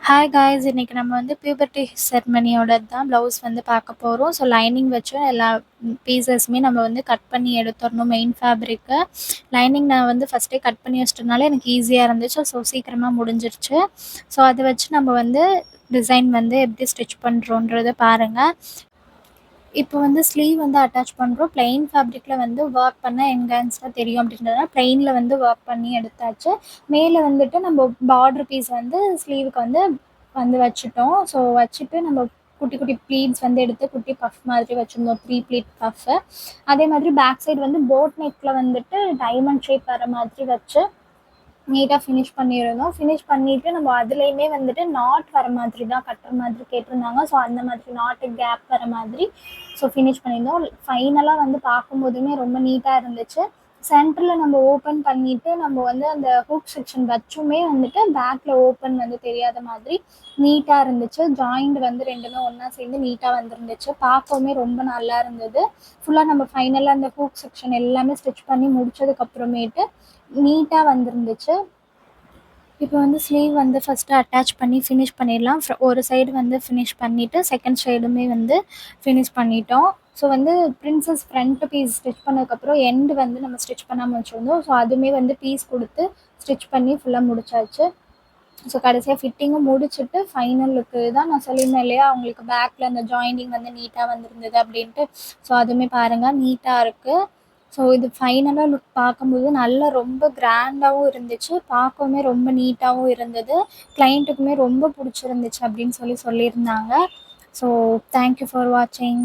Hi guys, இன்னைக்கு நம்ம வந்து பியூபர்ட்டி செரமனியோட தான் ப்ளவுஸ் வந்து பார்க்க போகிறோம். ஸோ லைனிங் வச்சு எல்லா பீசஸுமே நம்ம வந்து கட் பண்ணி எடுத்துடணும். மெயின் ஃபேப்ரிக்கு லைனிங் நான் வந்து ஃபஸ்ட்டே கட் பண்ணி வச்சிட்டனால எனக்கு ஈஸியாக இருந்துச்சு. ஸோ சீக்கிரமாக முடிஞ்சிருச்சு. ஸோ அதை வச்சு நம்ம வந்து டிசைன் வந்து எப்படி ஸ்டிச் பண்ணுறோன்றதை பாருங்கள். இப்போ வந்து ஸ்லீவ் வந்து அட்டாச் பண்ணுறோம். ப்ளெயின் ஃபேப்ரிக்கில் வந்து ஒர்க் பண்ணால் என்ஹான்ஸ்டாக தெரியும் அப்படின்றதுனால ப்ளெயினில் வந்து ஒர்க் பண்ணி எடுத்தாச்சு. மேலே வந்துட்டு நம்ம பார்டர் பீஸ் வந்து ஸ்லீவுக்கு வந்து வந்து வச்சுட்டோம். ஸோ வச்சுட்டு நம்ம குட்டி குட்டி ப்ளீட்ஸ் வந்து எடுத்து குட்டி பஃப் மாதிரி வச்சுருந்தோம், 3 ப்ளீட் பஃப்பு. அதே மாதிரி பேக் சைடு வந்து போட் நெக்கில் வந்துட்டு டைமண்ட் ஷேப் வர மாதிரி வச்சு நீட்டாக ஃபினிஷ் பண்ணியிருந்தோம். ஃபினிஷ் பண்ணிவிட்டு நம்ம அதுலேயுமே வந்துட்டு நாட் வர மாதிரி தான் கட்டுற மாதிரி கேட்டிருந்தாங்க. ஸோ அந்த மாதிரி நாட்டு கேப் வர மாதிரி ஸோ ஃபினிஷ் பண்ணியிருந்தோம். ஃபைனலாக வந்து பார்க்கும்போதுமே ரொம்ப நீட்டாக இருந்துச்சு. சென்டரில் நம்ம ஓப்பன் பண்ணிவிட்டு நம்ம வந்து அந்த ஹூக் செக்ஷன் வச்சுமே வந்துட்டு பேக்கில் ஓப்பன் வந்து தெரியாத மாதிரி நீட்டாக இருந்துச்சு. ஜாயிண்ட் வந்து ரெண்டுமே ஒன்றா சேர்ந்து நீட்டாக வந்துருந்துச்சு. பார்க்கவுமே ரொம்ப நல்லா இருந்தது. ஃபுல்லாக நம்ம ஃபைனலாக அந்த ஹூக் செக்ஷன் எல்லாமே ஸ்டிச் பண்ணி முடிச்சதுக்கப்புறமேட்டு நீட்டாக வந்துருந்துச்சு. இப்போ வந்து ஸ்லீவ் வந்து ஃபஸ்ட்டு அட்டாச் பண்ணி ஃபினிஷ் பண்ணிடலாம். ஒரு சைடு வந்து ஃபினிஷ் பண்ணிவிட்டு செகண்ட் சைடுமே வந்து ஃபினிஷ் பண்ணிட்டோம். ஸோ வந்து பிரின்சஸ் ஃப்ரண்ட் பீஸ் ஸ்டிச் பண்ணதுக்கப்புறம் எண்டு வந்து நம்ம ஸ்டிச் பண்ணாமல் வச்சுருந்தோம். ஸோ அதுவுமே வந்து பீஸ் கொடுத்து ஸ்டிச் பண்ணி ஃபுல்லாக முடிச்சாச்சு. ஸோ கடைசியாக ஃபிட்டிங்கும் முடிச்சுட்டு ஃபைனல் லுக்கு தான் நான் சொல்லியிருந்தேன் இல்லையா, அவங்களுக்கு பேக்கில் அந்த ஜாயினிங் வந்து நீட்டாக வந்திருந்தது அப்படின்ட்டு. ஸோ அதுவுமே பாருங்கள் நீட்டாக இருக்குது. ஸோ இது ஃபைனலாக லுக் பார்க்கும்போது நல்லா ரொம்ப கிராண்டாகவும் இருந்துச்சு. பார்க்கவுமே ரொம்ப நீட்டாகவும் இருந்தது. கிளைண்ட்டுக்குமே ரொம்ப பிடிச்சிருந்துச்சு அப்படின்னு சொல்லியிருந்தாங்க. ஸோ தேங்க்யூ ஃபார் வாட்சிங்.